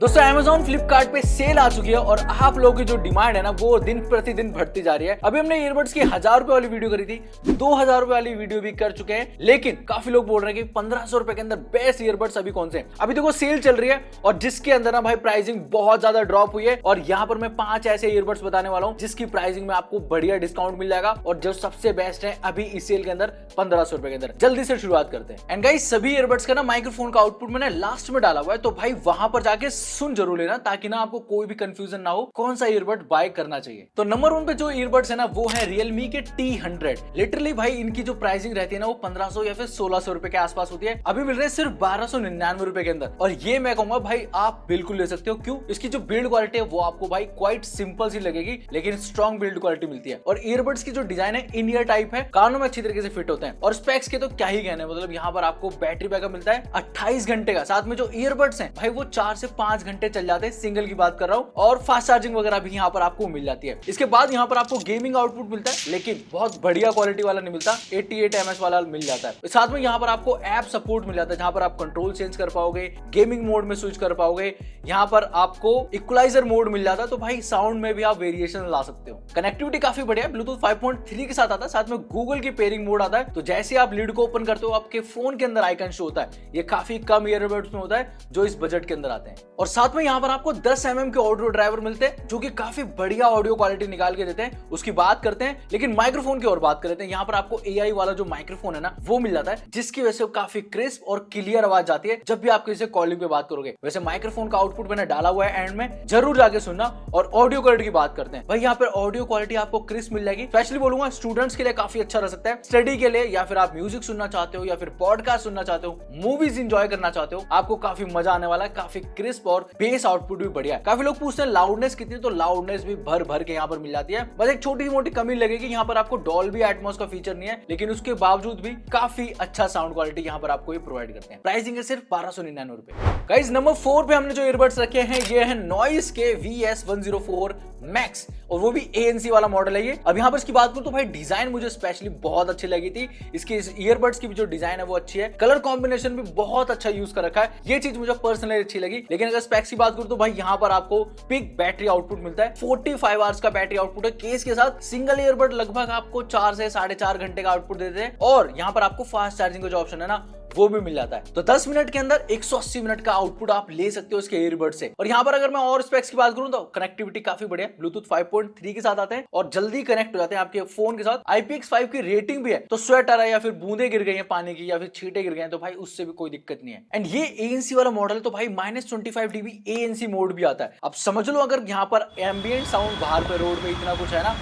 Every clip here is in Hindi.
दोस्तों Amazon फ्लिपकार्ट पे सेल आ चुकी है और आप लोगों की जो डिमांड है ना वो दिन प्रतिदिन बढ़ती जा रही है। अभी हमने ईयरबड्स की 1000 रुपए वाली वीडियो करी थी, 2000 रुपए वाली वीडियो भी कर चुके हैं, लेकिन काफी लोग बोल रहे हैं कि 1500 रुपए के अंदर बेस्ट ईयरबड्स अभी कौन से हैं। अभी देखो सेल चल रही है और जिसके अंदर ना भाई प्राइसिंग बहुत ज्यादा ड्रॉप हुई है और यहाँ पर मैं 5 ऐसे ईयरबड्स बताने वाला हूँ जिसकी प्राइसिंग में आपको बढ़िया डिस्काउंट मिल जाएगा और जो सबसे बेस्ट है अभी इस सेल के अंदर 1500 रुपए के अंदर। जल्दी से शुरुआत करते हैं। एंड गाइस सभी ईयरबड्स का ना माइक्रोफोन का आउटपुट मैंने लास्ट में डाला हुआ है, तो भाई वहां पर जाके सुन जरूर लेना ताकि ना आपको कोई भी कंफ्यूजन ना हो कौन सा ईयरबड बाय करना चाहिए। तो नंबर 1 पे जो ईयरबड्स है ना वो है Realme के T100। लिटरली भाई इनकी जो प्राइसिंग रहती है ना वो 1500 या फिर 1600 रुपए के आसपास होती है। अभी मिल रहे हैं सिर्फ 1299 रुपए के अंदर और ये मैं कहूंगा भाई आप बिल्कुल ले सकते हो। क्यों? इसकी जो बिल्ड क्वालिटी है वो आपको भाई क्वाइट सिंपल सी लगेगी लेकिन स्ट्रॉन्ग बिल्ड क्वालिटी मिलती है और ईयरबड्स की जो डिजाइन है इन ईयर टाइप है, कानों में अच्छी तरीके से फिट होते हैं और स्पेक्स के तो क्या ही कहने, मतलब यहाँ पर आपको बैटरी बैकअप मिलता है 28 घंटे का। साथ में जो ईयरबड्स हैं भाई वो 4 से 5 घंटे चल जाते हैं, सिंगल की बात कर रहा हूँ, और फास्ट चार्जिंग वगैरह भी यहाँ पर आपको मिल जाती है। इसके बाद यहाँ पर आपको गेमिंग आउटपुट मिलता है लेकिन बहुत बढ़िया क्वालिटी वाला नहीं मिलता, 88 ms वाला मिल जाता है। साथ में यहाँ पर आपको ऐप सपोर्ट मिल जाता है जहाँ पर आप कंट्रोल चेंज कर पाओगे, गेमिंग मोड में स्विच कर पाओगे, यहाँ पर आपको इक्वलाइजर मोड मिल जाता है, तो भाई साउंड में भी आप वेरिएशन ला सकते हो। कनेक्टिविटी काफी बढ़िया है, ब्लूटूथ 5.3 के साथ आता है, साथ में गूगल की पेयरिंग मोड आता है, तो जैसे आप लीड को ओपन करते हो आपके फोन के अंदर आइकन शो होता है। ये काफी कम ईयरबड्स में होता है जो इस बजट के अंदर आते हैं। और साथ में यहाँ पर आपको 10 mm के ऑडियो ड्राइवर मिलते हैं जो कि काफी बढ़िया ऑडियो क्वालिटी निकाल के देते हैं, उसकी बात करते हैं। लेकिन माइक्रोफोन की और बात करते हैं, यहाँ पर आपको AI वाला जो माइक्रोफोन है ना वो मिल जाता है जिसकी वजह से काफी क्रिस्प और क्लियर आवाज जाती है जब भी आप किसी से कॉलिंग पे बात करोगे। वैसे माइक्रोफोन का आउटपुट मैंने डाला हुआ है एंड में, जरूर जाके सुनना। और ऑडियो क्वालिटी की बात करते हैं, भाई यहाँ पर ऑडियो क्वालिटी आपको क्रिस्प मिल जाएगी। स्पेशली बोलूंगा स्टूडेंट्स के लिए काफी अच्छा रह सकता है, स्टडी के लिए, या फिर आप म्यूजिक सुनना चाहते हो या फिर पॉडकास्ट सुनना चाहते हो, मूवीज एंजॉय करना चाहते हो, आपको काफी मजा आने वाला है। काफी क्रिस्प और बेस आउटपुट भी बढ़िया है। काफी लोग पूछते हैं लाउडनेस कितनी, तो लाउडनेस भी भर भर के यहाँ पर मिल जाती है। बस एक छोटी मोटी कमी लगेगी, यहाँ पर आपको डॉल्बी एटमॉस का फीचर नहीं है, लेकिन उसके बावजूद भी काफी अच्छा साउंड क्वालिटी यहाँ पर आपको ये प्रोवाइड करते हैं। प्राइसिंग है सिर्फ 1299 रुपए। गाइस नंबर 4 पे हमने जो ईयरबड्स रखे हैं ये है नॉइस के VS104 मैक्स और वो भी ANC वाला मॉडल है ये। अब यहाँ पर इसकी बात करूं तो भाई डिजाइन मुझे स्पेशली बहुत अच्छी लगी थी। इसकी इस ईयरबड्स की भी जो डिजाइन है वो अच्छी है, कलर कॉम्बिनेशन भी बहुत अच्छा यूज कर रखा है, ये चीज मुझे पर्सनली अच्छी लगी। लेकिन अगर स्पेक्स की बात करूं तो भाई यहाँ पर आपको पिक बैटरी आउटपुट मिलता है, 45 आवर्स का बैटरी आउटपुट है। केस के साथ सिंगल ईयरबड लगभग आपको 4 से 4.5 घंटे का आउटपुट देते हैं और यहाँ पर आपको फास्ट चार्जिंग का जो ऑप्शन है ना वो भी मिल जाता है। तो 10 मिनट के अंदर 180 मिनट का आउटपुट आप ले सकते हो इसके ईयरबड से। और यहाँ पर अगर मैं और स्पेक्स की बात करूं तो कनेक्टिविटी काफी बढ़िया, ब्लूटूथ 5.3 के साथ आते हैं और जल्दी कनेक्ट हो जाते हैं आपके फोन के साथ। IPX5 की रेटिंग भी है, तो स्वेट आ रहा है या फिर बूंदे गिर गई है पानी की या फिर छींटे गिर गए हैं तो भाई उससे भी कोई दिक्कत नहीं है। एंड ये ANC वाला मॉडल है तो भाई -25 dB ANC मोड भी आता है। अब समझ लो अगर यहाँ पर एम्बिएंट साउंड बाहर पे रोड पे इतना कुछ है ना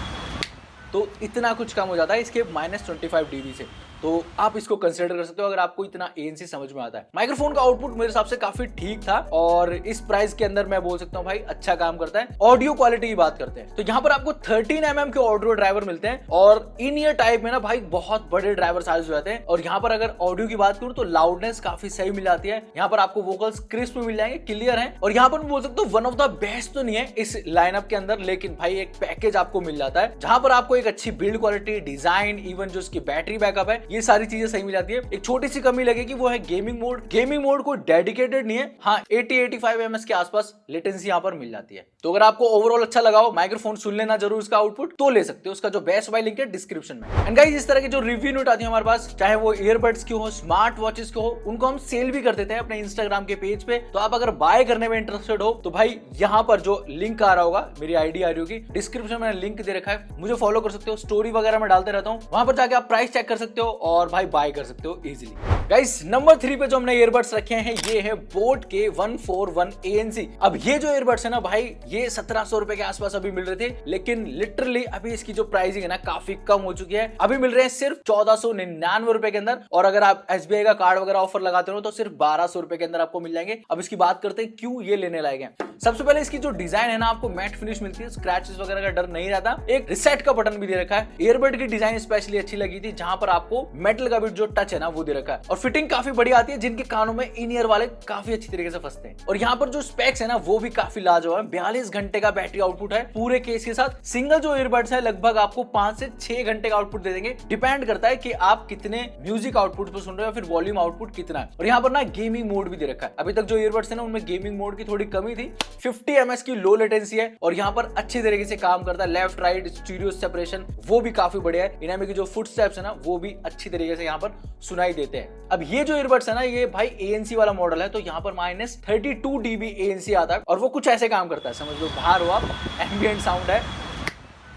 तो इतना कुछ कम हो जाता है इसके -25 dB से, तो आप इसको कंसीडर कर सकते हो अगर आपको इतना ANC समझ में आता है। माइक्रोफोन का आउटपुट मेरे हिसाब से काफी ठीक था और इस प्राइस के अंदर मैं बोल सकता हूँ भाई अच्छा काम करता है। ऑडियो क्वालिटी की बात करते हैं तो यहाँ पर आपको 13 mm के ऑडियो ड्राइवर मिलते हैं और इन ईयर टाइप में ना भाई बहुत बड़े ड्राइवर साइज हो जाते हैं। और यहाँ पर अगर ऑडियो की बात करूँ तो लाउडनेस काफी सही मिल जाती है, यहाँ पर आपको वोकल्स क्रिस्प मिल जाएंगे, क्लियर है। और यहाँ पर मैं बोल सकता हूँ वन ऑफ द बेस्ट तो नहीं है इस लाइनअप के अंदर, लेकिन भाई एक पैकेज आपको मिल जाता है जहां पर आपको एक अच्छी बिल्ड क्वालिटी, डिजाइन, इवन जो इसकी बैटरी बैकअप है, ये सारी चीजें सही मिल जाती है। एक छोटी सी कमी लगेगी वो है गेमिंग मोड। गेमिंग मोड कोई डेडिकेटेड नहीं है, हाँ 80-85 ms के आसपास लेटेंसी यहाँ पर मिल जाती है। तो अगर आपको ओवरऑल अच्छा लगा हो, माइक्रोफोन सुन लेना जरूर इसका आउटपुट, तो ले सकते हो। उसका जो बेस्ट बाय लिंक है डिस्क्रिप्शन में। एंड गाइस इस तरह की जो रिव्यू नोट आती है हमारे पास, चाहे वो ईयरबड्स की हो, स्मार्ट वॉचेस की हो, उनको हम सेल भी कर देते हैं अपने इंस्टाग्राम के पेज पे। तो आप अगर बाय करने में इंटरेस्टेड हो तो भाई यहाँ पर जो लिंक आ रहा होगा, मेरी आईडी आ रही होगी, डिस्क्रिप्शन में लिंक दे रखा है, मुझे फॉलो कर सकते हो। स्टोरी वगैरह में डालते रहता हूँ, वहां पर जाके आप प्राइस चेक कर सकते हो और भाई बाय कर सकते हो इजीली। गाइस नंबर 3 पे जो हमने ईयरबड्स रखे हैं ये है बोट के 141 ANC। अब ये जो ईयरबड्स है ना भाई ये 1700 रुपए के आसपास अभी मिल रहे थे, लेकिन लिटरली अभी इसकी जो प्राइसिंग है ना काफी कम हो चुकी है। अभी मिल रहे हैं सिर्फ 1499 रुपए के अंदर और अगर आप SBI का कार्ड वगैरह ऑफर लगाते हो तो सिर्फ 1200 रुपए के अंदर आपको मिल जाएंगे। अब इसकी बात करते हैं क्यों ये लेने लायक है। सबसे पहले इसकी जो डिजाइन है ना, आपको मैट फिनिश मिलती है, स्क्रैचेस वगैरह का डर नहीं रहता। एक रिसेट का बटन भी दे रखा है। ईयरबड की डिजाइन स्पेशली अच्छी लगी थी, जहां पर आपको मेटल का भी जो टच है ना वो दे रखा है, और फिटिंग काफी बढ़िया आती है, जिनके कानों में इन ईयर वाले काफी अच्छी तरीके से फंसते हैं। और यहाँ पर जो स्पेक्स है ना वो भी काफी लाजवाब है। 42 घंटे का बैटरी आउटपुट है पूरे केस के साथ। सिंगल जो ईयरबड्स है लगभग आपको 5 से 6 घंटे का आउटपुट दे देंगे। डिपेंड करता है कि आप कितने म्यूजिक आउटपुट पे सुन रहे हो, फिर वॉल्यूम आउटपुट कितना है। और यहाँ पर ना गेमिंग मोड भी दे रखा है। अभी तक जो ईयरबड्स है ना उनमें गेमिंग मोड की थोड़ी कमी थी। 50 ms की लो लेटेंसी है और यहाँ पर अच्छी तरीके से काम करता है। लेफ्ट राइट स्टीरियो सेपरेशन वो भी काफी बढ़िया है। इनमें की जो फुटस्टेप्स है ना वो भी अच्छी तरीके से यहाँ पर सुनाई देते हैं। अब ये जो ईयरबड्स है ना ये भाई ANC वाला मॉडल है, तो यहाँ पर -32 dB ANC आता है और वो कुछ ऐसे काम करता है, समझ लो बाहर हो आप, एम्बिएंट साउंड है,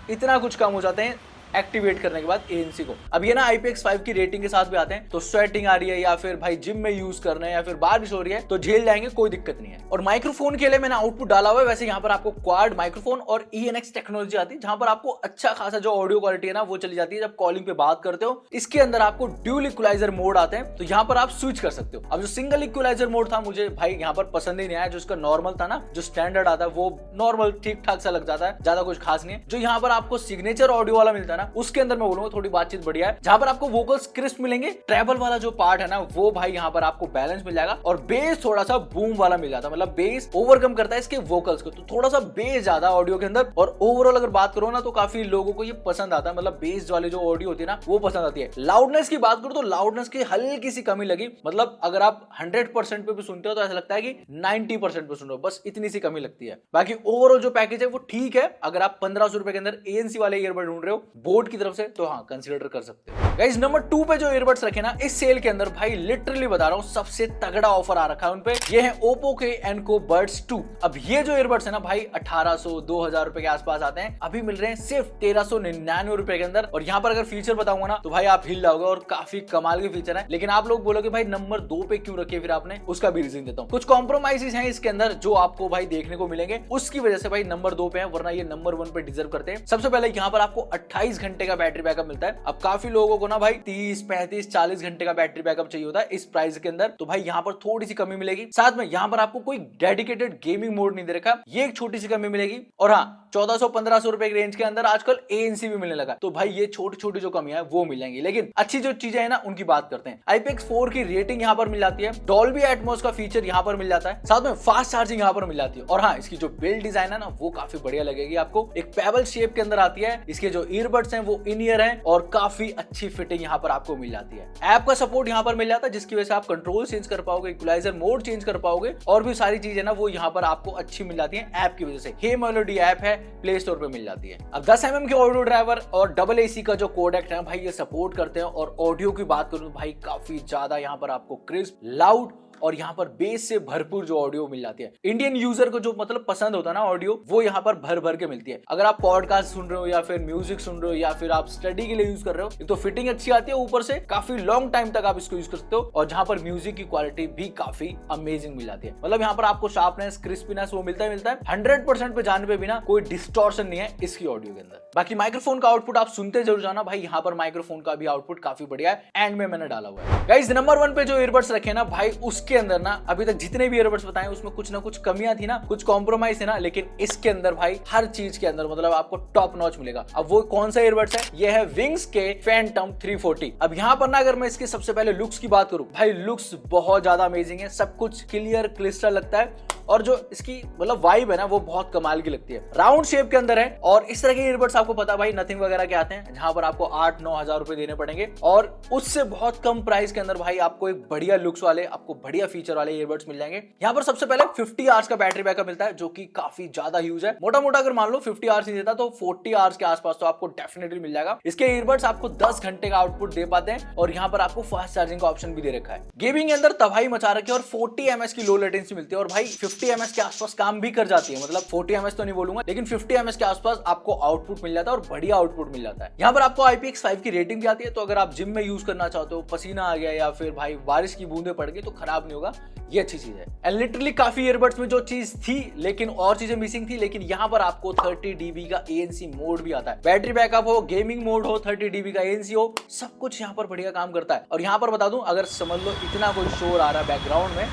इतना कुछ कम हो जाते हैं एक्टिवेट करने के बाद ANC को। अब ये ना IPX5 की रेटिंग के साथ भी आते हैं, तो स्वेटिंग आ रही है या फिर भाई जिम में यूज करना है या फिर बारिश हो रही है तो झेल जाएंगे, कोई दिक्कत नहीं है। और माइक्रोफोन के लिए मैंने आउटपुट डाला हुआ है। वैसे यहाँ पर आपको क्वाड माइक्रोफोन और ENX टेक्नोलॉजी आती है, जहां पर आपको अच्छा खासा जो ऑडियो क्वालिटी है ना वो चली जाती है जब कॉलिंग पे बात करते हो। इसके अंदर आपको ड्यूल इक्वलाइजर मोड आते हैं, तो यहाँ पर आप स्विच कर सकते हो। अब जो सिंगल इक्वलाइजर मोड था मुझे भाई यहाँ पर पसंद ही नहीं आया। जो इसका नॉर्मल था ना, जो स्टैंडर्ड आता है वो नॉर्मल ठीक ठाक सा लग जाता है, ज्यादा कुछ खास नहीं है। जो यहाँ पर आपको सिग्नेचर ऑडियो वाला मिलता है ना, उसके अंदर मैं थोड़ी बातचीत बढ़िया है, जहां पर आपको वोकल्स क्रिस्प मिलेंगे। ट्रेबल वाला जो पार्ट है ना वो भाई यहाँ पर आपको बैलेंस मिल जाएगा, और बेस थोड़ा सा बूम वाला मिल जाता है, मतलब बेस ओवरकम करता है इसके वोकल्स को, तो थोड़ा सा बेस ज्यादा ऑडियो के अंदर। और ओवरऑल अगर बात करो ना तो काफी लोगों को ये पसंद आता है, मतलब बेस वाली जो ऑडियो होती है ना वो पसंद आती है। लाउडनेस की बात करो तो लाउडनेस की हल्की सी कमी लगी, मतलब अगर आप 100% पे भी सुनते हो तो ऐसा लगता है कि 90% पे सुन रहे हो, बस इतनी सी कमी लगती है। बाकी ओवरऑल जो पैकेज है वो ठीक है। अगर आप 1500 रुपए के अंदर ANC वाले ईयरबड ढूंढ रहे हो बोट की तरफ से, तो हाँ कंसीडर कर सकते हो। गाइस नंबर 2 पे जो ईयरबड्स रखे ना इस सेल के अंदर, भाई लिटरली बता रहा हूं सबसे तगड़ा ऑफर आ रखा है उनपे। ये है Oppo के Enco Buds 2। अब ये जो ईयरबड्स है ना भाई 1800-2000 रुपए के आसपास आते हैं, अभी मिल रहे हैं सिर्फ 1399 रुपए के अंदर। और यहाँ पर अगर फीचर बताऊंगा ना तो भाई आप हिल जाओगे, और काफी कमाल के फीचर है। लेकिन आप लोग बोलोगे भाई नंबर 2 पे क्यों रखे फिर आपने, उसका भी रीजन देता हूँ। कुछ कॉम्प्रोमाइजेस हैं इसके अंदर जो आपको भाई देखने को मिलेंगे, उसकी वजह से भाई नंबर 2 पे है, वरना ये नंबर 1 पे डिजर्व करते हैं। सबसे पहले यहाँ पर आपको 28 घंटे का बैटरी बैकअप मिलता है। अब काफी लोगों को ना भाई 30, 35, 40 घंटे का बैटरी बैकअप चाहिए होता है इस प्राइस के अंदर, तो भाई यहाँ पर थोड़ी सी कमी मिलेगी। साथ में यहाँ पर आपको कोई डेडिकेटेड गेमिंग मोड नहीं दे रखा, ये एक छोटी सी कमी मिलेगी। और हाँ 1400-1500 रुपए की रेंज के अंदर आजकल ANC भी मिलने लगा, तो भाई ये छोटी छोटी जो कमियां है वो मिल जाएंगी। लेकिन अच्छी जो चीजें है ना उनकी बात करते हैं। IPX4 की रेटिंग यहाँ पर मिल जाती है, डॉल्बी एटमॉस का फीचर यहाँ पर मिल जाता है, साथ में फास्ट चार्जिंग यहाँ पर मिल जाती है। और हाँ इसकी जो बिल्ड डिजाइन है ना वो काफी बढ़िया लगेगी आपको, एक पेबल शेप के अंदर आती है। इसके जो ईयरबड्स हैं वो इन ईयर है और काफी अच्छी फिटिंग यहाँ पर आपको मिल जाती है। ऐप का सपोर्ट यहाँ पर मिल जाता है, जिसकी वजह से आप कंट्रोल चेंज कर पाओगे, इक्वलाइजर मोड चेंज कर पाओगे, और भी सारी चीजें ना वो यहाँ पर आपको अच्छी मिल जाती है ऐप की वजह से। हे मेलोडी ऐप है, प्ले स्टोर पे मिल जाती है। अब 10 mm के ऑडियो ड्राइवर और डबल AC का जो कोडेक है भाई ये सपोर्ट करते हैं। और ऑडियो की बात करूं तो भाई काफी ज्यादा यहाँ पर आपको क्रिस्प, लाउड और यहाँ पर बेस से भरपूर जो ऑडियो मिल जाती है। इंडियन यूजर को जो मतलब पसंद होता है ना ऑडियो, वो यहाँ पर भर भर के मिलती है। अगर आप पॉडकास्ट सुन रहे हो या फिर म्यूजिक सुन रहे हो या फिर आप स्टडी के लिए यूज कर रहे हो, तो फिटिंग अच्छी आती है, ऊपर से काफी लॉन्ग टाइम तक आप इसको यूज कर सकते हो। और जहाँ पर म्यूजिक की क्वालिटी भी काफी अमेजिंग मिल जाती है, मतलब यहाँ पर आपको शार्पनेस, क्रिस्पीनेस वो मिलता है 100% पे जाने पे भी ना कोई डिस्टॉर्शन नहीं है इसकी ऑडियो के अंदर। बाकी माइक्रोफोन का आउटपुट आप सुनते जरूर जाना भाई, यहाँ पर माइक्रोफोन का भी आउटपुट काफी बढ़िया है, एंड में मैंने डाला हुआ है। गाइस नंबर 1 पे जो ईयरबड्स रखे ना भाई उसके अंदर ना अभी जितने भी ईयरबड्स बताए उसमें कुछ ना कुछ कमियां थी ना, कुछ कॉम्प्रोमाइज है ना, लेकिन इसके अंदर भाई हर चीज के अंदर मतलब आपको टॉप नॉच मिलेगा। अब वो कौन सा ईयरबड्स है, ये है विंग्स के फैंटम 340। अब यहाँ पर ना अगर मैं इसके सबसे पहले लुक्स की बात करूं, भाई लुक्स बहुत ज्यादा अमेजिंग है, सब कुछ क्लियर क्लिस्टर लगता है, और जो इसकी मतलब वाइब है ना वो बहुत कमाल की लगती है। राउंड शेप के अंदर है, और इस तरह के ईयरबड्स आपको पता भाई नथिंग वगैरह के आते हैं, जहां पर आपको 8-9 हजार रुपए देने पड़ेंगे, और उससे बहुत कम प्राइस के अंदर भाई आपको एक बढ़िया लुक्स वाले, आपको बढ़िया फीचर वाले ईयरबड्स मिल जाएंगे। यहाँ पर सबसे पहले 50 आवर्स का बैटरी बैकअप मिलता है, जो कि काफी ज्यादा यूज है। मोटा मोटा अगर मान लो 50 आवर्स नहीं देता तो 40 आवर्स के आसपास तो आपको डेफिनेटली मिल जाएगा। इसके ईयरबड्स आपको 10 घंटे का आउटपुट दे पाते हैं, और यहाँ पर आपको फास्ट चार्जिंग का ऑप्शन भी दे रखा है। गेमिंग के अंदर तबाही मचा रखी है, और 40 ms की लो लेटेंसी मिलती है, और भाई 50 ms के आसपास काम भी कर जाती है, मतलब 40 ms तो नहीं बोलूंगा, लेकिन 50 ms के आसपास आपको आउटपुट मिल जाता है, और बढ़िया आउटपुट मिल जाता है। यहाँ पर आपको IPX5 की रेटिंग भी आती है, तो अगर आप जिम में यूज करना चाहते हो, पसीना आ गया या फिर भाई बारिश की बूंदे पड़ गई, तो खराब नहीं होगा, ये अच्छी चीज है। एंड लिटरली काफी ईयरबड्स में जो चीज थी लेकिन और चीजें मिसिंग थी, लेकिन यहाँ पर आपको 30 dB का ANC मोड भी आता है। बैटरी बैकअप हो, गेमिंग मोड हो, 30 dB का ANC हो, सब कुछ यहाँ पर बढ़िया काम करता है। और यहाँ पर बता दूं, अगर समझ लो इतना कोई शोर आ रहा है बैकग्राउंड में,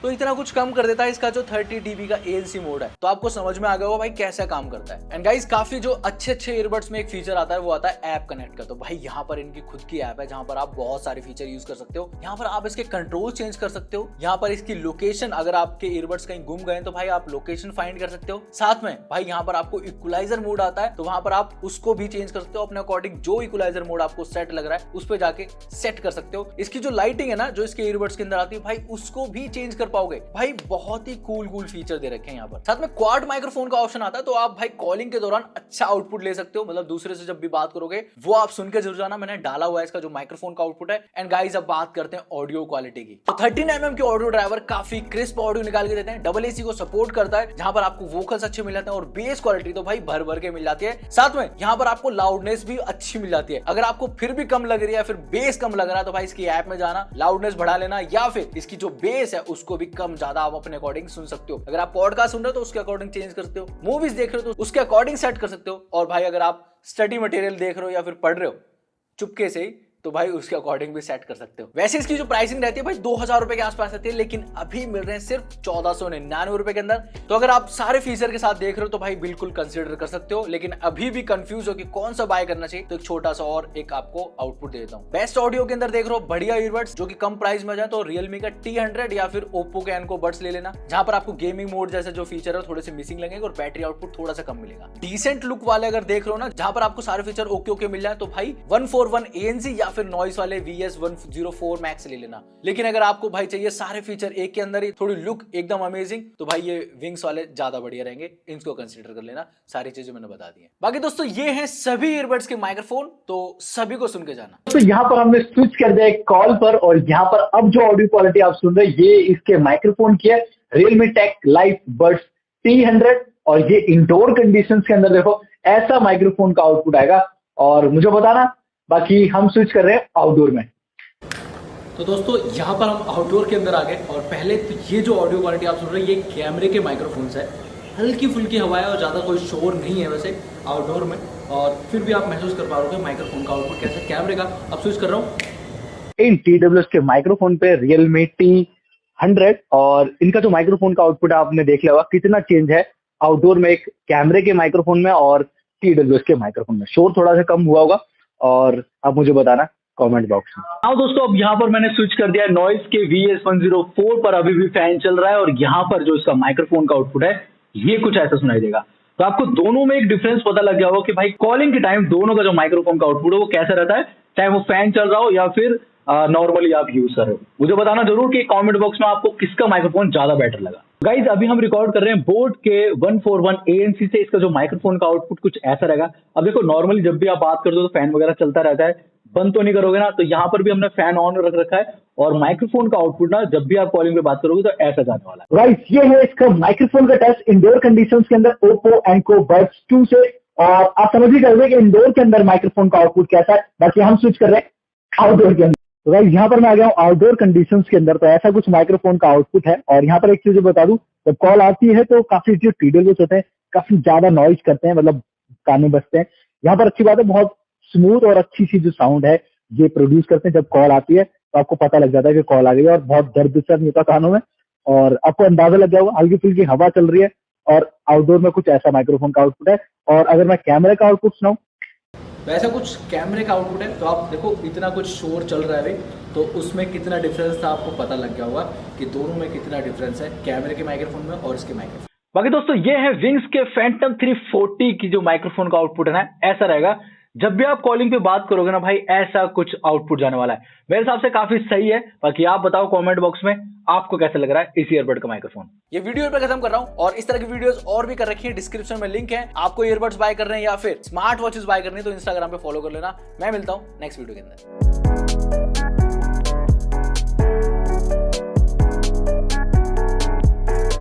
तो इतना कुछ कम कर देता है इसका जो 30 dB का ANC मोड है। तो आपको समझ में आ गया होगा भाई कैसा काम करता है। एंड गाइस काफी जो अच्छे ईयरबड्स में एक फीचर आता है वो आता है ऐप कनेक्ट का। तो भाई यहाँ पर इनकी खुद की ऐप है जहाँ पर आप बहुत सारे फीचर यूज कर सकते हो। यहाँ पर आप इसके कंट्रोल चेंज कर सकते हो, यहाँ पर इसकी लोकेशन, अगर आपके ईयरबड्स कहीं गुम गए तो भाई आप लोकेशन फाइंड कर सकते हो। साथ में भाई यहाँ पर आपको इक्वलाइजर मोड आता है, तो वहां पर आप उसको भी चेंज कर सकते हो अपने अकॉर्डिंग। जो इक्वलाइजर मोड आपको सेट लग रहा है उस पर जाके सेट कर सकते हो। इसकी जो लाइटिंग है ना जो इसके ईयरबड्स के अंदर आती है भाई उसको भी चेंज कर पाओगे। भाई बहुत ही कूल फीचर दे रखे हैं यहाँ पर। साथ में क्वाड माइक्रोफोन का ऑप्शन आता है, तो आप भाई कॉलिंग के दौरान अच्छा आउटपुट ले सकते हो। मतलब दूसरे से जब भी बात करोगे वो आप सुन के जरूर जाना, मैंने डाला हुआ है इसका जो माइक्रोफोन का आउटपुट है। एंड गाइस अब बात करते हैं ऑडियो क्वालिटी की। तो 13mm के ऑडियो ड्राइवर काफी क्रिस्प ऑडियो निकाल के देते हैं। डबल AC को सपोर्ट करता है जहां पर आपको वोकल्स अच्छे मिल जाते हैं और बेस क्वालिटी तो भाई भर भर के मिल जाती है। साथ में यहाँ पर आपको लाउडनेस भी अच्छी मिल जाती है। अगर आपको फिर भी कम लग रही है, फिर बेस कम लग रहा है, तो भाई इसकी ऐप में जाना, लाउडनेस बढ़ा लेना, या फिर इसकी जो बेस है उसको भी कम ज्यादा आप अपने अकॉर्डिंग सुन सकते हो। अगर आप पॉडकास्ट सुन रहे हो तो उसके अकॉर्डिंग चेंज कर सकते हो, मूवीज देख रहे हो तो उसके अकॉर्डिंग सेट कर सकते हो। और भाई अगर आप स्टडी मटेरियल देख रहे हो या फिर पढ़ रहे हो चुपके से ही, तो भाई उसके अकॉर्डिंग भी सेट कर सकते हो। वैसे इसकी जो प्राइसिंग रहती है भाई 2000 रुपए के आसपास रहती है, लेकिन अभी मिल रहे हैं सिर्फ 1499 रुपए के अंदर। तो अगर आप सारे फीचर के साथ देख रहे हो तो भाई बिल्कुल कंसीडर कर सकते हो। लेकिन अभी भी कंफ्यूज हो कि कौन सा बाय करना चाहिए, तो एक छोटा सा और एक आपको आउटपुट दे देता हूँ। बेस्ट ऑडियो के अंदर देख रहे हो बढ़िया ईयरबड्स जो कि कम प्राइस में जाए, तो रियलमी का T100 या फिर ओप्पो के एनको बड्स ले लेना, जहां पर आपको गेमिंग मोड जैसे जो फीचर है थोड़े से मिसिंग लगेंगे और बैटरी आउटपुट थोड़ा सा कम मिलेगा। डिसेंट लुक वाले अगर देख रहे हो ना, जहां पर आपको सारे फीचर ओके मिल जाए, तो भाई 141 ANC या फिर नॉइस वाले VS104 Max ले लेना। लेकिन अगर आपको भाई चाहिए सारे फीचर एक के अंदर ही, थोड़ी लुक एकदम अमेजिंग, तो भाई ये विंग्स वाले ज्यादा बढ़िया रहेंगे, इनको कंसीडर कर लेना। सारी चीजें मैंने बता दी हैं। बाकी दोस्तों ये हैं सभी ईयरबड्स के माइक्रोफोन, तो सभी को सुन के जाना। तो यहाँ पर हमने स्विच कर दिया एक कॉल पर, और यहाँ पर अब जो ऑडियो क्वालिटी आप सुन रहे हैं ये इसके माइक्रोफोन की है, Realme Tech Life Buds T100। और ये इंडोर कंडीशंस के अंदर देखो ऐसा माइक्रोफोन का आउटपुट आएगा। और मुझे बताना, बाकी हम स्विच कर रहे हैं आउटडोर में। तो दोस्तों यहाँ पर हम आउटडोर के अंदर आ गए, और पहले तो ये जो ऑडियो क्वालिटी आप सुन रहे हैं ये कैमरे के माइक्रोफोन्स है। हल्की फुल्की हवा है और ज़्यादा कोई शोर नहीं है वैसे आउटडोर में, और फिर भी आप महसूस कर पा रहे हो माइक्रोफोन का आउटपुट कैसा है। कैमरे का अब स्विच कर रहा हूँ इन TWS के माइक्रोफोन पे Realme T100, और इनका जो माइक्रोफोन का आउटपुट आपने देख लिया होगा कितना चेंज है आउटडोर में, एक कैमरे के माइक्रोफोन में और TWS के माइक्रोफोन में। शोर थोड़ा सा कम हुआ होगा, और अब मुझे बताना कमेंट बॉक्स में। हाँ दोस्तों, अब यहाँ पर मैंने स्विच कर दिया नॉइस के VS104 पर। अभी भी फैन चल रहा है, और यहाँ पर जो इसका माइक्रोफोन का आउटपुट है ये कुछ ऐसा सुनाई देगा। तो आपको दोनों में एक डिफरेंस पता लग गया होगा कि भाई कॉलिंग के टाइम दोनों का जो माइक्रोफोन का आउटपुट है वो कैसा रहता है, चाहे वो फैन चल रहा हो या फिर नॉर्मली आप यूज कर रहे हो। मुझे बताना जरूर कि कमेंट बॉक्स में आपको किसका माइक्रोफोन ज्यादा बेटर लगा। गाइज अभी हम रिकॉर्ड कर रहे हैं बोट के 141 ANC से। इसका जो माइक्रोफोन का आउटपुट कुछ ऐसा रहेगा। अब देखो नॉर्मली जब भी आप बात करते हो तो फैन वगैरह चलता रहता है, बंद तो नहीं करोगे ना, तो यहाँ पर भी हमने फैन ऑन रख रखा है, और माइक्रोफोन का आउटपुट ना जब भी आप कॉलिंग पे बात करोगे तो ऐसा जाने वाला है। राइट, ये है इसका माइक्रोफोन का टेस्ट इंडोर कंडीशंस के अंदर ओप्पो एनको बड्स 2 से। और आप समझ ही कर रहे कि इंडोर के अंदर माइक्रोफोन का आउटपुट कैसा है। बाकी हम स्विच कर रहे हैं आउटडोर के अंदर। तो गाइस यहाँ पर मैं आ गया हूँ आउटडोर कंडीशंस के अंदर, तो ऐसा कुछ माइक्रोफोन का आउटपुट है। और यहाँ पर एक चीज बता दूं, जब कॉल आती है तो काफी जो TWS होते हैं काफी ज्यादा नॉइज करते हैं, मतलब कान में बजते हैं। यहाँ पर अच्छी बात है, बहुत स्मूथ और अच्छी सी जो साउंड है ये प्रोड्यूस करते हैं। जब कॉल आती है तो आपको पता लग जाता है कि कॉल आ गई है, और बहुत दर्द सा नहीं होता कानों में, और आपको अंदाजा लग गया होगा हल्की फुल्की हवा चल रही है। और आउटडोर में कुछ ऐसा माइक्रोफोन का आउटपुट है। और अगर मैं कैमरे का आउटपुट सुनाऊं, वैसा कुछ कैमरे का आउटपुट है। तो आप देखो इतना कुछ शोर चल रहा है, तो उसमें कितना डिफरेंस था आपको पता लग गया होगा कि दोनों में कितना डिफरेंस है कैमरे के माइक्रोफोन में और इसके माइक्रोफोन। बाकी दोस्तों ये है विंग्स के फैंटम 340 की जो माइक्रोफोन का आउटपुट है ना, ऐसा रहेगा। जब भी आप कॉलिंग पे बात करोगे ना भाई, ऐसा कुछ आउटपुट जाने वाला है। मेरे हिसाब से काफी सही है। बाकी आप बताओ कमेंट बॉक्स में आपको कैसा लग रहा है इस ईयरबड का माइक्रोफोन। ये वीडियो पर खत्म कर रहा हूँ, और इस तरह की वीडियोस और भी कर रखी है, डिस्क्रिप्शन में लिंक है। आपको ईयरबड्स बाय करने हैं या फिर स्मार्ट वॉचेस बाय करनी है तो इंस्टाग्राम पे फॉलो कर लेना। मैं मिलता हूँ नेक्स्ट वीडियो के अंदर।